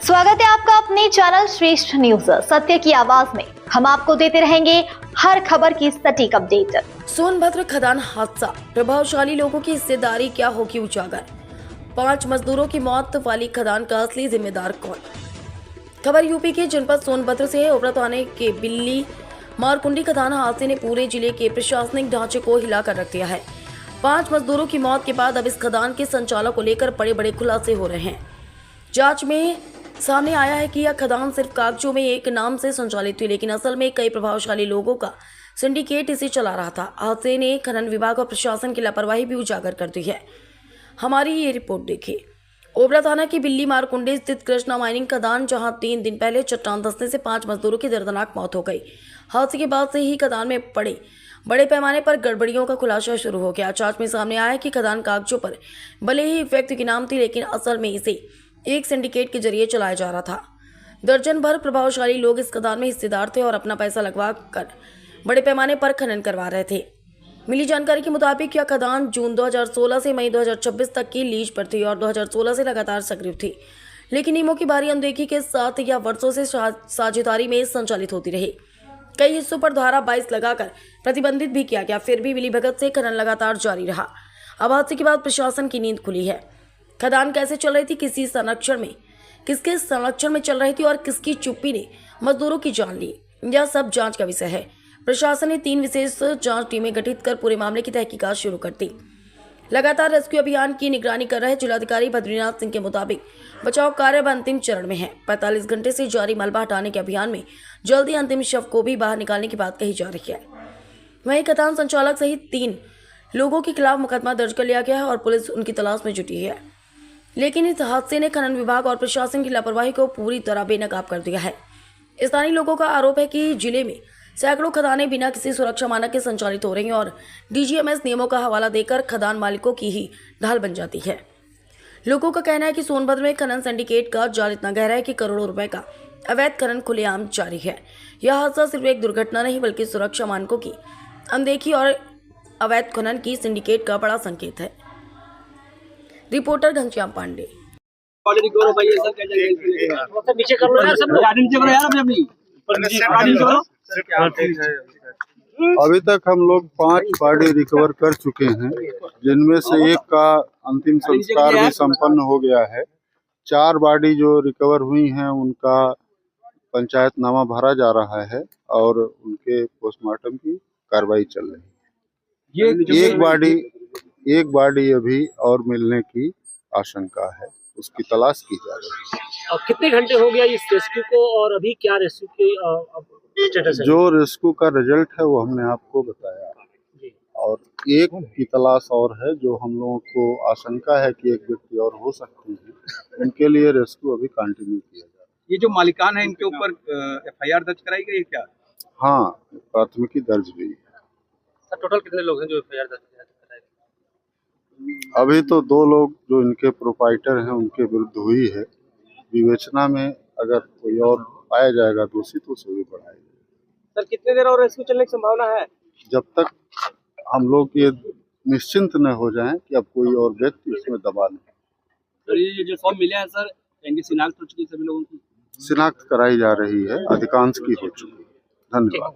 स्वागत है आपका अपने चैनल श्रेष्ठ न्यूज सत्य की आवाज में। हम आपको देते रहेंगे हर खबर की सटीक अपडेट। सोनभद्र खदान हादसा, प्रभावशाली लोगों की हिस्सेदारी क्या होगी उजागर। 5 मजदूरों की मौत वाली खदान का असली जिम्मेदार कौन। खबर यूपी के जनपद सोनभद्र से है। ओबरा थाने के बिल्ली मारकुंडी खदान हादसे ने पूरे जिले के प्रशासनिक ढांचे को हिलाकर रख दिया है। 5 मजदूरों की मौत के बाद अब इस खदान के संचालक को लेकर बड़े बड़े खुलासे हो रहे हैं। जांच में सामने आया है कि यह खदान सिर्फ कागजों में एक नाम से संचालित थी, लेकिन असल में कई प्रभावशाली लोगों का सिंडिकेट इसे चला रहा था। हादसे ने खनन विभाग और प्रशासन की लापरवाही भी उजागर कर दी है। हमारी ये रिपोर्ट देखिए। ओबरा थाना की बिल्ली मारकुंडी स्थित कृष्णा माइनिंग खदान, जहां 3 दिन पहले चट्टान धंसने से 5 मजदूरों की दर्दनाक मौत हो गई। हादसे के बाद से ही खदान में बड़े पैमाने पर गड़बड़ियों का खुलासा शुरू हो गया। जांच में सामने आया कि खदान कागजों पर भले ही एक व्यक्ति के नाम थी, लेकिन असल में इसे एक सिंडिकेट के जरिए चलाया जा रहा था। दर्जन भर प्रभावशाली लोग इस खदान में हिस्सेदार थे और अपना पैसा लगवा कर बड़े पैमाने पर खनन करवा रहे थे। मिली जानकारी के मुताबिक यह खदान जून 2016 से मई 2026 तक की लीज पर थी और 2016 से लगातार सक्रिय थी, लेकिन नियमों की भारी अनदेखी के साथ यह वर्षों से साझेदारी में संचालित होती रही। कई हिस्सों पर धारा 22 लगाकर प्रतिबंधित भी किया गया, फिर भी मिलीभगत से खनन लगातार जारी रहा। अब हादसे के बाद प्रशासन की नींद खुली है। खदान कैसे चल रही थी, किसके संरक्षण में चल रही थी और किसकी चुप्पी ने मजदूरों की जान ली, यह सब जांच का विषय है। प्रशासन ने 3 विशेष जांच टीमें गठित कर पूरे मामले की तहकीकात शुरू कर दी। लगातार रेस्क्यू अभियान की निगरानी कर रहे जिलाधिकारी बद्रीनाथ सिंह के मुताबिक बचाव कार्य अब अंतिम चरण में है। 45 घंटे से जारी मलबा हटाने के अभियान में जल्दी अंतिम शव को भी बाहर निकालने की बात कही जा रही है। वहीं खदान संचालक सहित 3 लोगों के खिलाफ मुकदमा दर्ज कर लिया गया है और पुलिस उनकी तलाश में जुटी है, लेकिन इस हादसे ने खनन विभाग और प्रशासन की लापरवाही को पूरी तरह बेनकाब कर दिया है। स्थानीय लोगों का आरोप है कि जिले में सैकड़ों खदानें बिना किसी सुरक्षा मानक के संचालित हो रही हैं और डीजीएमएस नियमों का हवाला देकर खदान मालिकों की ही ढाल बन जाती है। लोगों का कहना है कि सोनभद्र में खनन सिंडिकेट का जाल इतना गहरा है कि करोड़ों रुपए का अवैध खनन खुलेआम जारी है। यह हादसा सिर्फ एक दुर्घटना नहीं, बल्कि सुरक्षा मानकों की अनदेखी और अवैध खनन की सिंडिकेट का बड़ा संकेत है। रिपोर्टर घनश्याम पांडे। अभी तक हम लोग 5 बॉडी रिकवर कर चुके हैं, जिनमें से एक का अंतिम संस्कार भी संपन्न हो गया है। 4 बॉडी जो रिकवर हुई हैं उनका पंचायतनामा भरा जा रहा है और उनके पोस्टमार्टम की कार्रवाई चल रही है। एक बॉडी अभी और मिलने की आशंका है, उसकी तलाश की जा रही है। और कितने घंटे हो गया इस रेस्क्यू को और अभी क्या रेस्क्यू की स्टेटस है? जो रेस्क्यू का रिजल्ट है वो हमने आपको बताया और एक की तलाश और है, जो हम लोगों को आशंका है कि एक व्यक्ति और हो सकते हैं, उनके लिए रेस्क्यू अभी कंटिन्यू किया जा रहा है। ये जो मालिकान है इनके ऊपर एफआईआर दर्ज कराई गई है क्या? हाँ, प्राथमिकी दर्ज हुई है। सर टोटल कितने लोग हैं जो एफआईआर दर्ज कराए? अभी तो 2 लोग जो इनके प्रोप्राइटर हैं उनके विरुद्ध हुई है। विवेचना में अगर कोई और पाया जाएगा दोषी तो उसे भी बढ़ाएगा। सर कितने देर और रेस्क्यू चलने की संभावना है? जब तक हम लोग ये निश्चिंत न हो जाएं कि अब कोई और व्यक्ति उसमें दबा नहीं। सर ये जो फॉर्म मिले हैं सर, इनकी शिनाख्त हो चुकी है? सभी लोगों की शिनाख्त कराई जा रही है, अधिकांश की हो चुकी है। धन्यवाद।